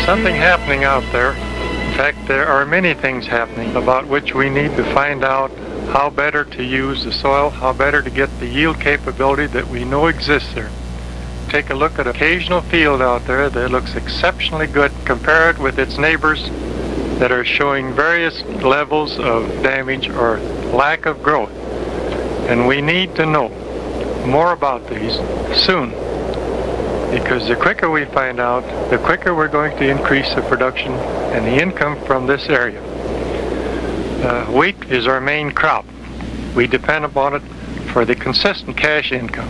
something happening out there. In fact, there are many things happening about which we need to find out how better to use the soil, how better to get the yield capability that we know exists there. Take a look at an occasional field out there that looks exceptionally good. Compare it with its neighbors that are showing various levels of damage or lack of growth. And we need to know more about these soon, because the quicker we find out, the quicker we're going to increase the production and the income from this area. Wheat is our main crop. We depend upon it for the consistent cash income.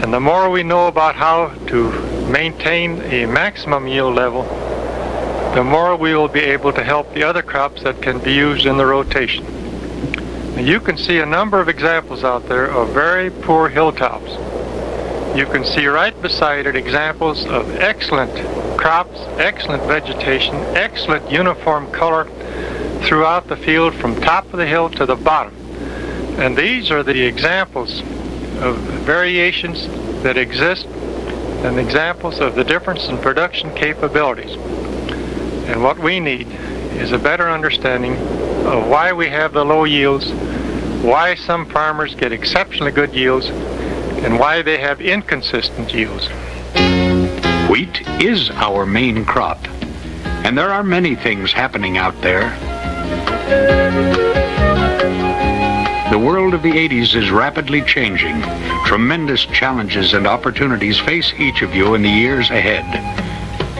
And the more we know about how to maintain a maximum yield level, the more we will be able to help the other crops that can be used in the rotation. Now, you can see a number of examples out there of very poor hilltops. You can see right beside it examples of excellent crops, excellent vegetation, excellent uniform color throughout the field from top of the hill to the bottom. And these are the examples of variations that exist and examples of the difference in production capabilities. And what we need is a better understanding of why we have the low yields, why some farmers get exceptionally good yields, and why they have inconsistent yields. Wheat is our main crop, and there are many things happening out there. The world of the 80s is rapidly changing. Tremendous challenges and opportunities face each of you in the years ahead.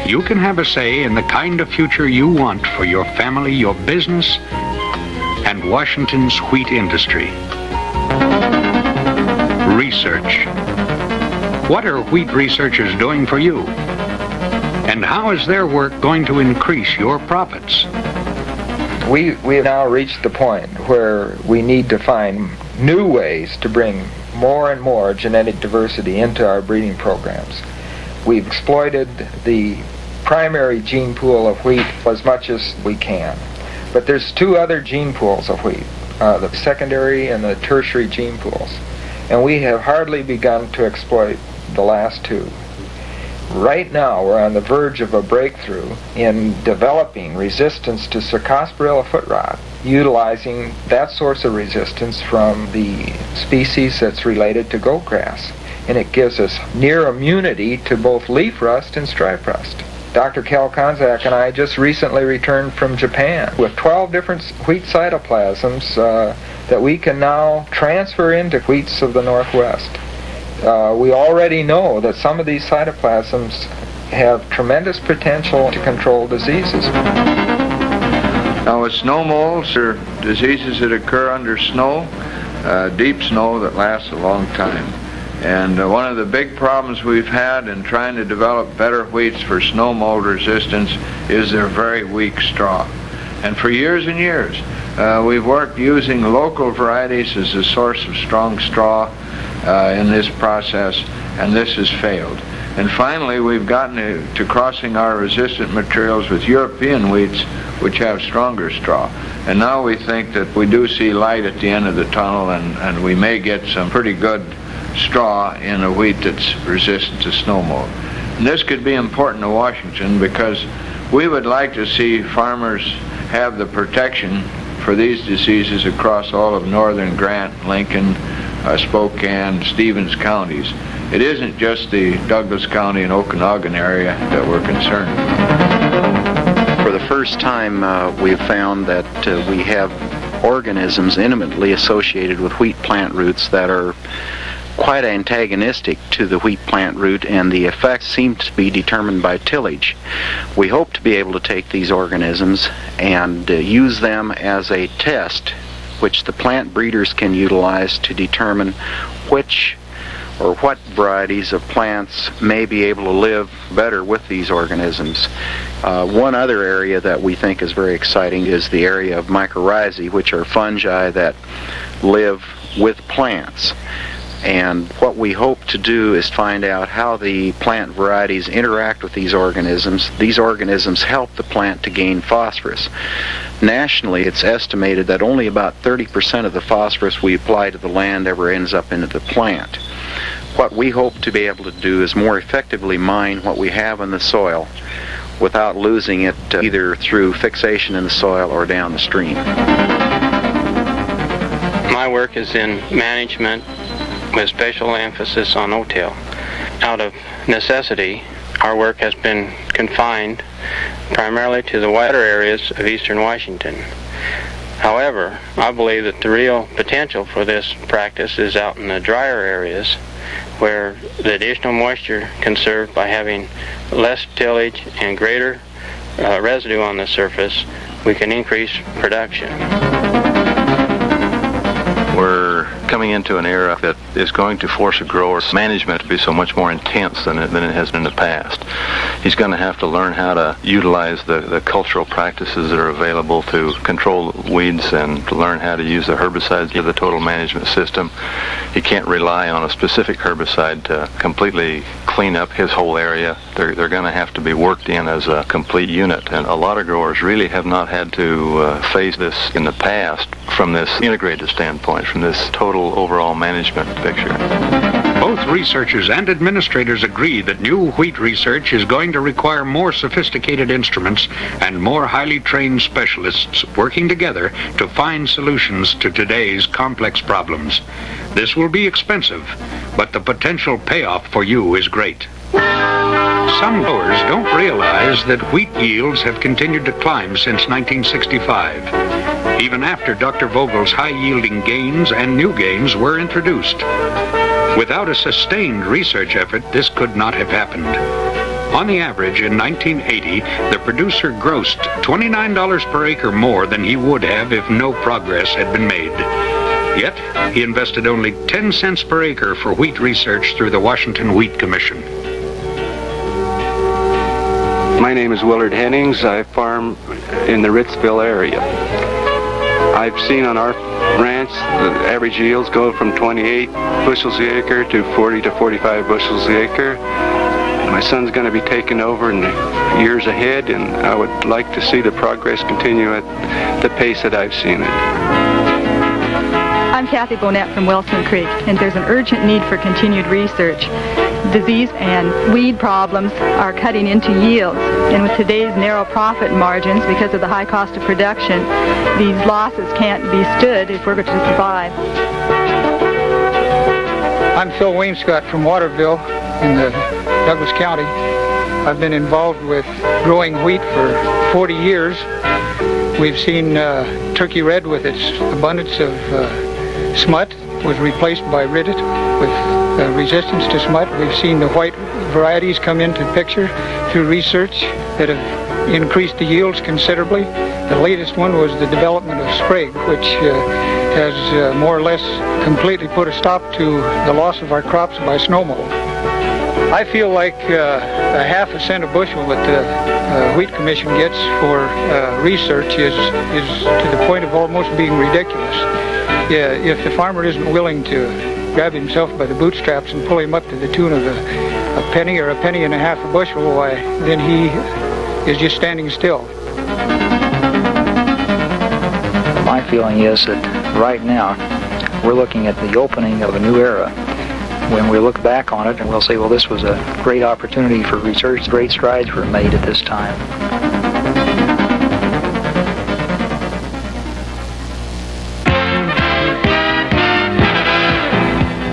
You can have a say in the kind of future you want for your family, your business, and Washington's wheat industry. Research. What are wheat researchers doing for you? And how is their work going to increase your profits? We have now reached the point where we need to find new ways to bring more and more genetic diversity into our breeding programs. We've exploited the primary gene pool of wheat as much as we can. But there's two other gene pools of wheat, the secondary and the tertiary gene pools. And we have hardly begun to exploit the last two. Right now, we're on the verge of a breakthrough in developing resistance to Cercosporilla foot rot, utilizing that source of resistance from the species that's related to goat grass. And it gives us near immunity to both leaf rust and stripe rust. Dr. Kel Konzak and I just recently returned from Japan with 12 different wheat cytoplasms that we can now transfer into wheats of the Northwest. We already know that some of these cytoplasms have tremendous potential to control diseases. Now, with snow molds or diseases that occur under snow, deep snow that lasts a long time. And one of the big problems we've had in trying to develop better wheats for snow mold resistance is their very weak straw. And for years and years, we've worked using local varieties as a source of strong straw in this process, and this has failed. And finally, we've gotten to crossing our resistant materials with European wheats, which have stronger straw. And now we think that we do see light at the end of the tunnel, and we may get some pretty good straw in a wheat that's resistant to snow mold. And this could be important to Washington because we would like to see farmers have the protection for these diseases across all of northern Grant, Lincoln, Spokane, Stevens counties. It isn't just the Douglas County and Okanagan area that we're concerned with. For the first time, we've found that we have organisms intimately associated with wheat plant roots that are quite antagonistic to the wheat plant root, and the effects seem to be determined by tillage. We hope to be able to take these organisms and use them as a test which the plant breeders can utilize to determine which or what varieties of plants may be able to live better with these organisms. One other area that we think is very exciting is the area of mycorrhizae, which are fungi that live with plants. And what we hope to do is find out how the plant varieties interact with these organisms. These organisms help the plant to gain phosphorus. Nationally, it's estimated that only about 30% of the phosphorus we apply to the land ever ends up into the plant. What we hope to be able to do is more effectively mine what we have in the soil without losing it either through fixation in the soil or down the stream. My work is in management with special emphasis on no-till. Out of necessity, our work has been confined primarily to the wetter areas of eastern Washington. However, I believe that the real potential for this practice is out in the drier areas where the additional moisture conserved by having less tillage and greater residue on the surface, we can increase production. We're coming into an era that is going to force a grower's management to be so much more intense than it has been in the past. He's going to have to learn how to utilize the cultural practices that are available to control weeds and to learn how to use the herbicides of the total management system. He can't rely on a specific herbicide to completely clean up his whole area. They're going to have to be worked in as a complete unit, and a lot of growers really have not had to face this in the past from this integrated standpoint, from this total overall management picture. Both researchers and administrators agree that new wheat research is going to require more sophisticated instruments and more highly trained specialists working together to find solutions to today's complex problems. This will be expensive, but the potential payoff for you is great. Some growers don't realize that wheat yields have continued to climb since 1965, even after Dr. Vogel's high-yielding gains and new gains were introduced. Without a sustained research effort, this could not have happened. On the average, in 1980, the producer grossed $29 per acre more than he would have if no progress had been made. Yet, he invested only 10 cents per acre for wheat research through the Washington Wheat Commission. My name is Willard Hennings. I farm in the Ritzville area. I've seen on our ranch the average yields go from 28 bushels the acre to 40 to 45 bushels the acre. My son's going to be taking over in the years ahead, and I would like to see the progress continue at the pace that I've seen it. I'm Kathy Bonnet from Wilson Creek, and there's an urgent need for continued research. Disease and weed problems are cutting into yields, and with today's narrow profit margins because of the high cost of production, these losses can't be stood if we're going to survive. I'm Phil Wainscott from Waterville in the Douglas County. I've been involved with growing wheat for 40 years. We've seen Turkey Red with its abundance of smut was replaced by Riddet with resistance to smut. We've seen the white varieties come into the picture through research that have increased the yields considerably. The latest one was the development of Sprague, which has more or less completely put a stop to the loss of our crops by snow mold. I feel like a half a cent a bushel that the Wheat Commission gets for research is to the point of almost being ridiculous. Yeah, if the farmer isn't willing to grab himself by the bootstraps and pull him up to the tune of a penny or a penny and a half a bushel, why, then he is just standing still. My feeling is that right now we're looking at the opening of a new era. When we look back on it, and we'll say, well, this was a great opportunity for research. Great strides were made at this time.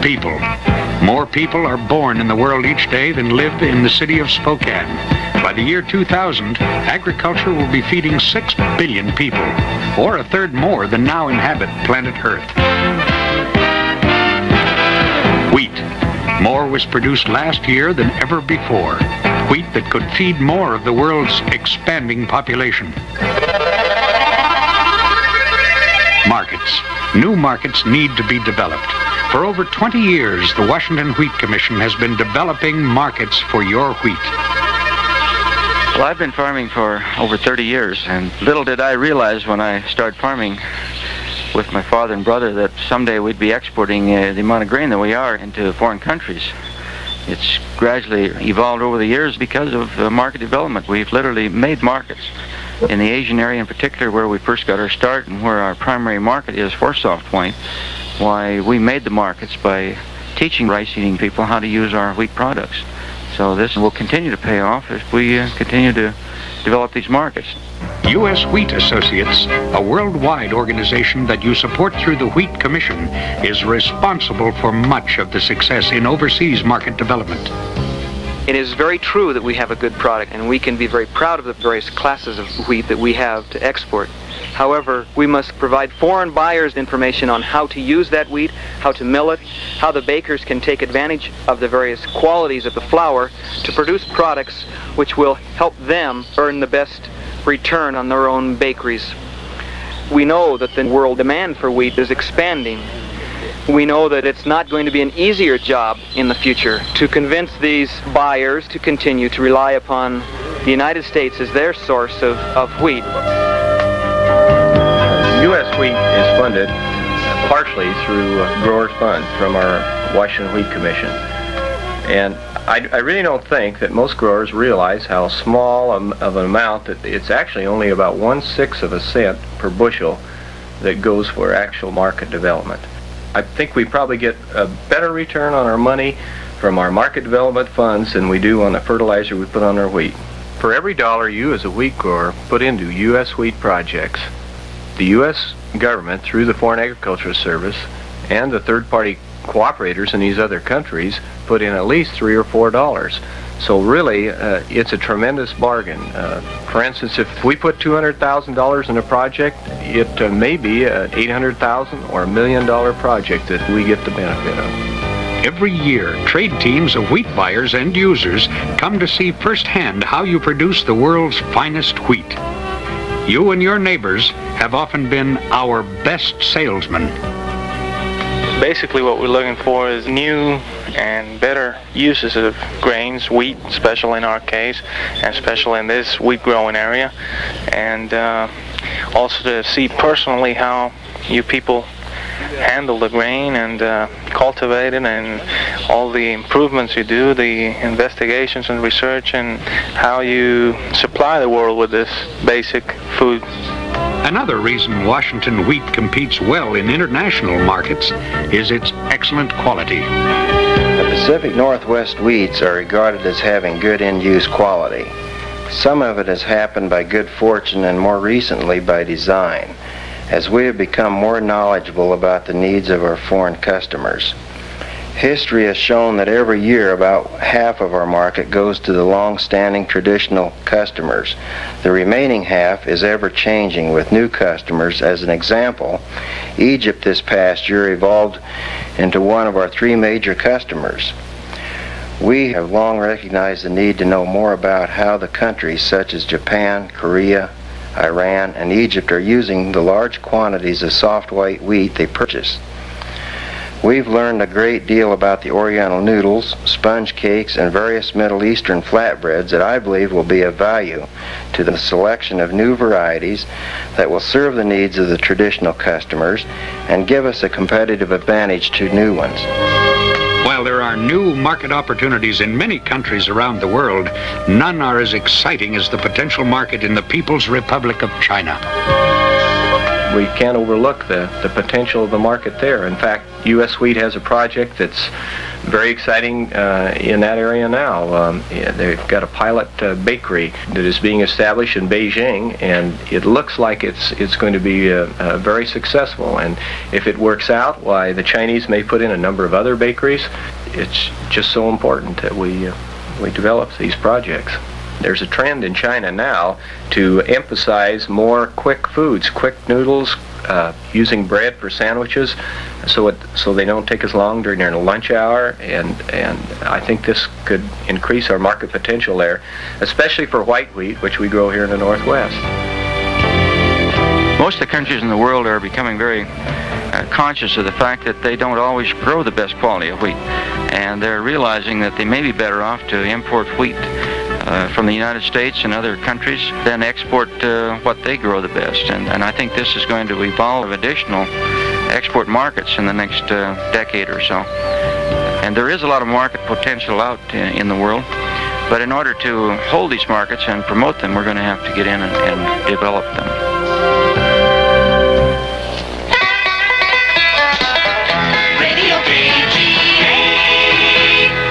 People. More people are born in the world each day than live in the city of Spokane. By the year 2000, agriculture will be feeding 6 billion people, or a third more than now inhabit planet Earth. Wheat. More was produced last year than ever before. Wheat that could feed more of the world's expanding population. Markets. New markets need to be developed. For over 20 years, the Washington Wheat Commission has been developing markets for your wheat. Well, I've been farming for over 30 years, and little did I realize when I started farming with my father and brother that someday we'd be exporting the amount of grain that we are into foreign countries. It's gradually evolved over the years because of market development. We've literally made markets. In the Asian area in particular, where we first got our start and where our primary market is for Soft Point, why we made the markets by teaching rice-eating people how to use our wheat products. So this will continue to pay off if we continue to develop these markets. U.S. Wheat Associates, a worldwide organization that you support through the Wheat Commission, is responsible for much of the success in overseas market development. It is very true that we have a good product, and we can be very proud of the various classes of wheat that we have to export. However, we must provide foreign buyers information on how to use that wheat, how to mill it, how the bakers can take advantage of the various qualities of the flour to produce products which will help them earn the best return on their own bakeries. We know that the world demand for wheat is expanding. We know that it's not going to be an easier job in the future to convince these buyers to continue to rely upon the United States as their source of wheat. U.S. wheat is funded partially through Growers Fund from our Washington Wheat Commission. And I really don't think that most growers realize how small of an amount that it's actually only about 1/6 of a cent per bushel that goes for actual market development. I think we probably get a better return on our money from our market development funds than we do on the fertilizer we put on our wheat. For every dollar you as a wheat grower put into U.S. wheat projects, the U.S. government, through the Foreign Agricultural Service and the third-party cooperators in these other countries, put in at least $3 or $4. So really, it's a tremendous bargain. For instance, if we put $200,000 in a project, it may be an $800,000 or $1 million project that we get the benefit of. Every year, trade teams of wheat buyers and users come to see firsthand how you produce the world's finest wheat. You and your neighbors have often been our best salesmen. Basically what we're looking for is new and better uses of grains, wheat, especially in our case, and especially in this wheat growing area, and also to see personally how you people handle the grain and cultivate it, and all the improvements you do, the investigations and research, and how you supply the world with this basic food. Another reason Washington wheat competes well in international markets is its excellent quality. The Pacific Northwest wheats are regarded as having good in-use quality. Some of it has happened by good fortune and more recently by design, as we have become more knowledgeable about the needs of our foreign customers. History has shown that every year about half of our market goes to the long-standing traditional customers. The remaining half is ever-changing with new customers. As an example, Egypt this past year evolved into one of our 3 major customers. We have long recognized the need to know more about how the countries such as Japan, Korea, Iran, and Egypt are using the large quantities of soft white wheat they purchase. We've learned a great deal about the Oriental noodles, sponge cakes, and various Middle Eastern flatbreads that I believe will be of value to the selection of new varieties that will serve the needs of the traditional customers and give us a competitive advantage to new ones. While there are new market opportunities in many countries around the world, none are as exciting as the potential market in the People's Republic of China. We can't overlook the potential of the market there. In fact, U.S. Wheat has a project that's very exciting in that area now. They've got a pilot bakery that is being established in Beijing, and it looks like it's going to be very successful. And if it works out, why, the Chinese may put in a number of other bakeries. It's just so important that we develop these projects. There's a trend in China now to emphasize more quick foods, quick noodles, using bread for sandwiches, so they don't take as long during their lunch hour, and I think this could increase our market potential there, especially for white wheat, which we grow here in the Northwest. Most of the countries in the world are becoming very conscious of the fact that they don't always grow the best quality of wheat, and they're realizing that they may be better off to import wheat from the United States and other countries than export what they grow the best. And I think this is going to evolve additional export markets in the next decade or so. And there is a lot of market potential out in the world, but in order to hold these markets and promote them, we're going to have to get in and develop them.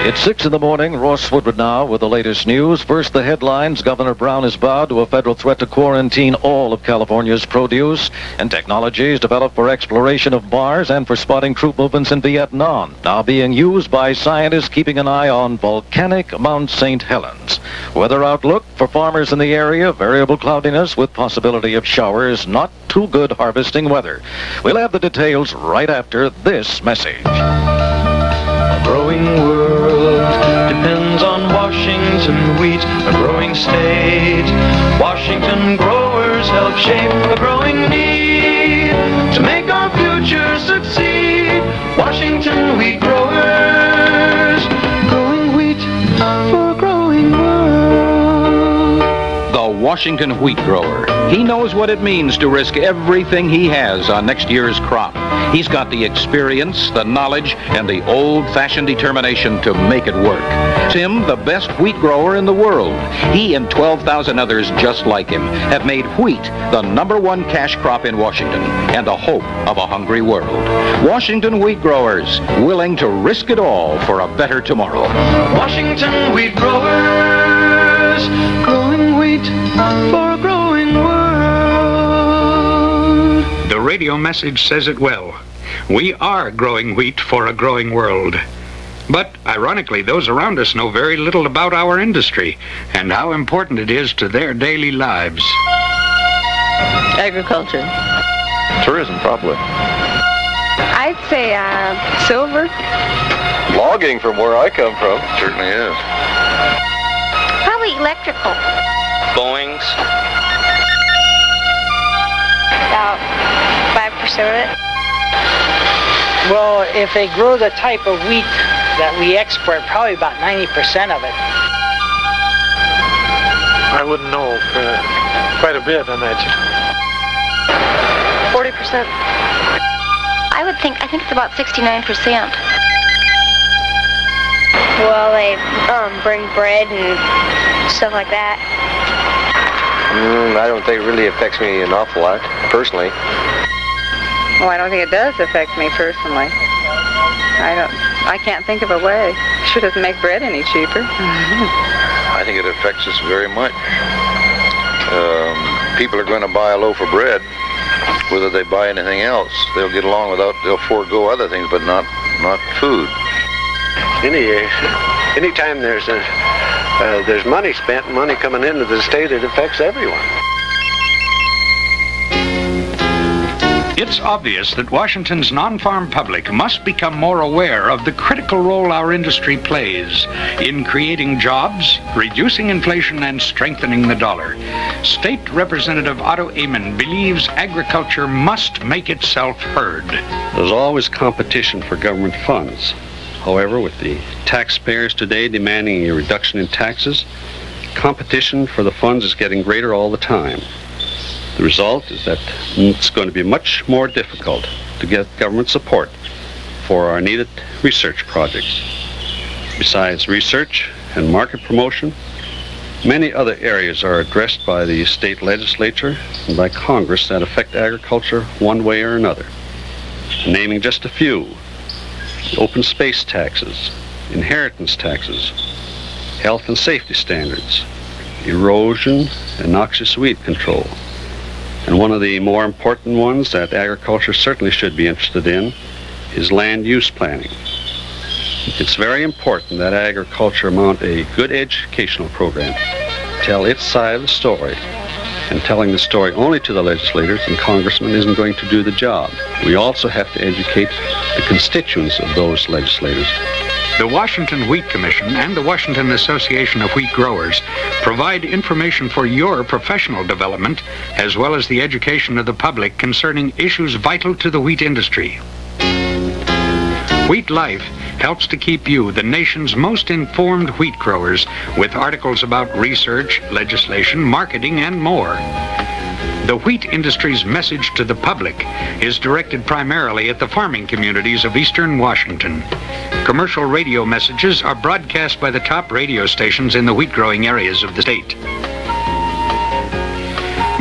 It's 6 in the morning. Ross Woodward now with the latest news. First, the headlines. Governor Brown is vowed to a federal threat to quarantine all of California's produce, and technologies developed for exploration of bars and for spotting troop movements in Vietnam now being used by scientists keeping an eye on volcanic Mount St. Helens. Weather outlook for farmers in the area, variable cloudiness with possibility of showers, not too good harvesting weather. We'll have the details right after this message. A growing world depends on Washington wheat, a growing state. Washington growers help shape a growing need to make our future succeed. Washington wheat growers, growing wheat for a growing world. The Washington wheat grower. He knows what it means to risk everything he has on next year's crop. He's got the experience, the knowledge, and the old-fashioned determination to make it work. Tim, the best wheat grower in the world. He and 12,000 others just like him have made wheat the #1 cash crop in Washington and the hope of a hungry world. Washington wheat growers, willing to risk it all for a better tomorrow. Washington wheat growers, growing wheat for a growing world. The radio message says it well. We are growing wheat for a growing world. But, ironically, those around us know very little about our industry and how important it is to their daily lives. Agriculture. Tourism, probably. I'd say silver. Logging, from where I come from. Certainly is. Probably electrical. Boeing's. About 5% of it. Well, if they grow the type of wheat that we export, probably about 90% of it. I wouldn't know quite a bit, I imagine. 40%. I think it's about 69%. Well, they bring bread and stuff like that. I don't think it really affects me an awful lot, personally. Well, I don't think it does affect me personally. I can't think of a way. Sure doesn't make bread any cheaper. I think it affects us very much. People are going to buy a loaf of bread, whether they buy anything else. They'll get along without, they'll forego other things, but not food. Anytime there's money spent, money coming into the state, it affects everyone. It's obvious that Washington's non-farm public must become more aware of the critical role our industry plays in creating jobs, reducing inflation, and strengthening the dollar. State Representative Otto Amon believes agriculture must make itself heard. There's always competition for government funds. However, with the taxpayers today demanding a reduction in taxes, competition for the funds is getting greater all the time. The result is that it's going to be much more difficult to get government support for our needed research projects. Besides research and market promotion, many other areas are addressed by the state legislature and by Congress that affect agriculture one way or another. Naming just a few: open space taxes, inheritance taxes, health and safety standards, erosion and noxious weed control. And one of the more important ones that agriculture certainly should be interested in is land use planning. It's very important that agriculture mount a good educational program, tell its side of the story, and telling the story only to the legislators and congressmen isn't going to do the job. We also have to educate the constituents of those legislators. The Washington Wheat Commission and the Washington Association of Wheat Growers provide information for your professional development as well as the education of the public concerning issues vital to the wheat industry. Wheat Life helps to keep you, the nation's most informed wheat growers, with articles about research, legislation, marketing, and more. The wheat industry's message to the public is directed primarily at the farming communities of eastern Washington. Commercial radio messages are broadcast by the top radio stations in the wheat-growing areas of the state.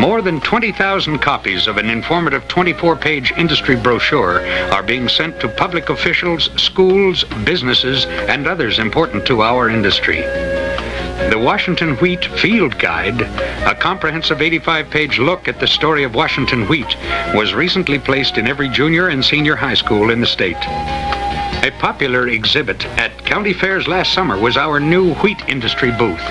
More than 20,000 copies of an informative 24-page industry brochure are being sent to public officials, schools, businesses, and others important to our industry. The Washington Wheat Field Guide, a comprehensive 85-page look at the story of Washington wheat, was recently placed in every junior and senior high school in the state. A popular exhibit at county fairs last summer was our new wheat industry booth.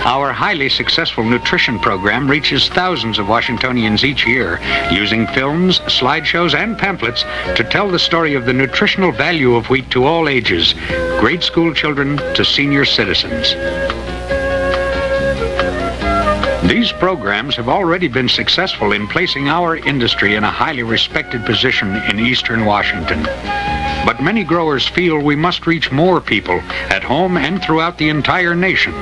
Our highly successful nutrition program reaches thousands of Washingtonians each year, using films, slideshows, and pamphlets to tell the story of the nutritional value of wheat to all ages, grade school children to senior citizens. These programs have already been successful in placing our industry in a highly respected position in eastern Washington. But many growers feel we must reach more people at home and throughout the entire nation.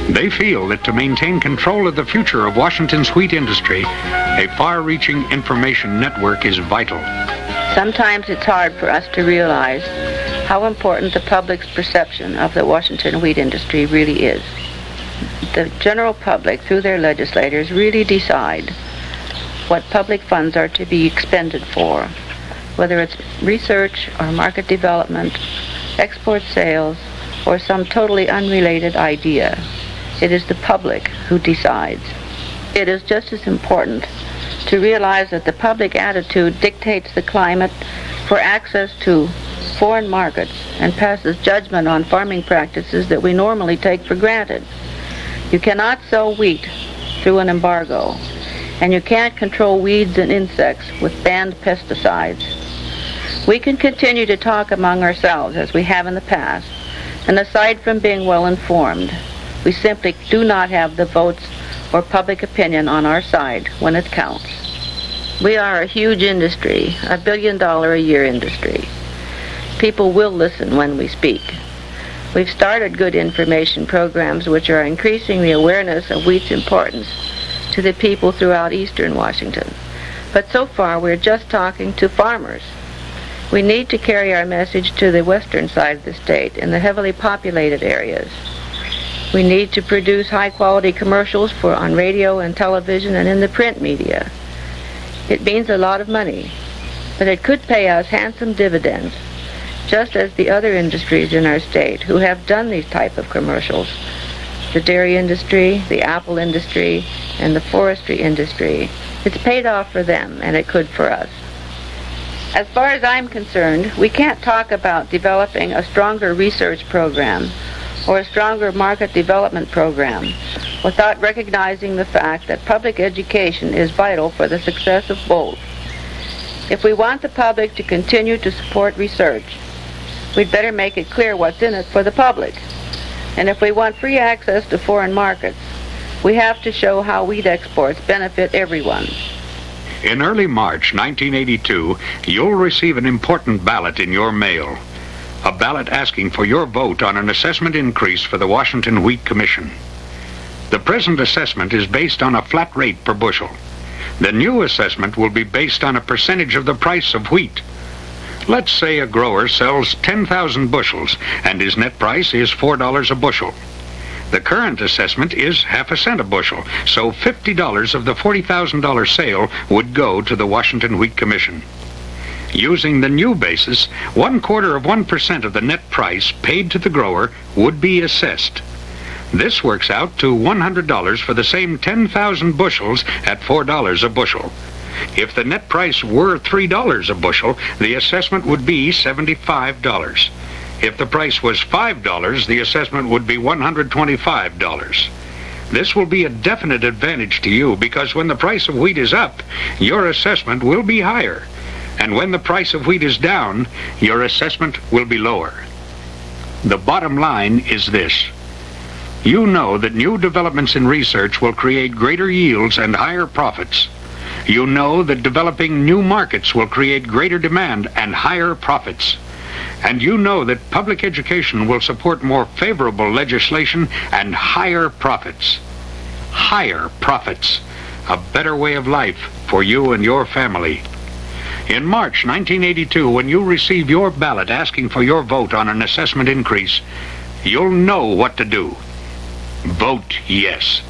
They feel that to maintain control of the future of Washington's wheat industry, a far-reaching information network is vital. Sometimes it's hard for us to realize how important the public's perception of the Washington wheat industry really is. The general public, through their legislators, really decide what public funds are to be expended for, whether it's research or market development, export sales, or some totally unrelated idea. It is the public who decides. It is just as important to realize that the public attitude dictates the climate for access to foreign markets and passes judgment on farming practices that we normally take for granted. You cannot sell wheat through an embargo, and you can't control weeds and insects with banned pesticides. We can continue to talk among ourselves as we have in the past, and aside from being well informed, we simply do not have the votes or public opinion on our side when it counts. We are a huge industry, $1 billion a year industry. People will listen when we speak. We've started good information programs which are increasing the awareness of wheat's importance to the people throughout eastern Washington. But so far we're just talking to farmers. We need to carry our message to the western side of the state in the heavily populated areas. We need to produce high-quality commercials on radio and television and in the print media. It means a lot of money, but it could pay us handsome dividends, just as the other industries in our state who have done these type of commercials, the dairy industry, the apple industry, and the forestry industry. It's paid off for them, and it could for us. As far as I'm concerned, we can't talk about developing a stronger research program or a stronger market development program without recognizing the fact that public education is vital for the success of both. If we want the public to continue to support research, we'd better make it clear what's in it for the public. And if we want free access to foreign markets, we have to show how wheat exports benefit everyone. In early March 1982, you'll receive an important ballot in your mail. A ballot asking for your vote on an assessment increase for the Washington Wheat Commission. The present assessment is based on a flat rate per bushel. The new assessment will be based on a percentage of the price of wheat. Let's say a grower sells 10,000 bushels and his net price is $4 a bushel. The current assessment is half a cent a bushel, so $50 of the $40,000 sale would go to the Washington Wheat Commission. Using the new basis, 1/4% of the net price paid to the grower would be assessed. This works out to $100 for the same 10,000 bushels at $4 a bushel. If the net price were $3 a bushel, the assessment would be $75. If the price was $5, the assessment would be $125. This will be a definite advantage to you because when the price of wheat is up, your assessment will be higher. And when the price of wheat is down, your assessment will be lower. The bottom line is this. You know that new developments in research will create greater yields and higher profits. You know that developing new markets will create greater demand and higher profits. And you know that public education will support more favorable legislation and higher profits. Higher profits. A better way of life for you and your family. In March 1982, when you receive your ballot asking for your vote on an assessment increase, you'll know what to do. Vote yes.